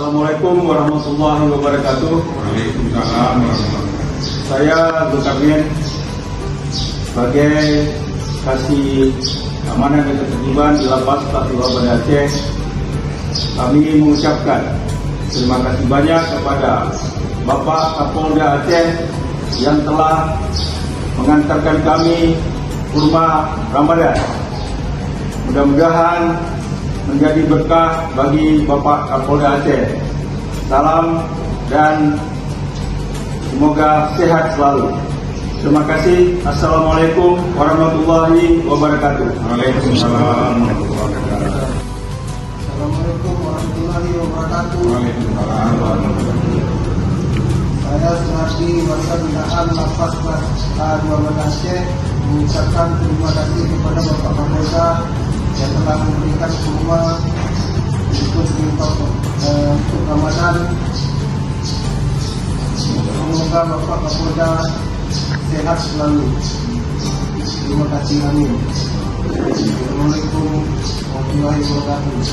Assalamualaikum warahmatullahi wabarakatuh. Waalaikumsalam warahmatullahi wabarakatuh. Saya Zulkarnain sebagai kasih amanah dan ketertiban di Lapas Tatiwa Banda Aceh. Kami mengucapkan terima kasih banyak kepada Bapak Kapolda Aceh yang telah mengantarkan kami kurma Ramadan. Mudah-mudahan menjadi berkah bagi Bapak Kapolda Aceh. Salam dan semoga sehat selalu. Terima kasih. Assalamualaikum warahmatullahi wabarakatuh. Waalaikumsalam warahmatullahi wabarakatuh. Assalamualaikum warahmatullahi wabarakatuh. Waalaikumsalam warahmatullahi wabarakatuh. Saya Sunardi Warga Binaan Lapas Kelas A2 Banda Aceh mengucapkan terima kasih kepada Bapak Kapolda yang telah memberikan kurma untuk Ramadan. Semoga Bapak Kapolda sehat selalu. Terima kasih, amin. Assalamualaikum warahmatullahi wabarakatuh.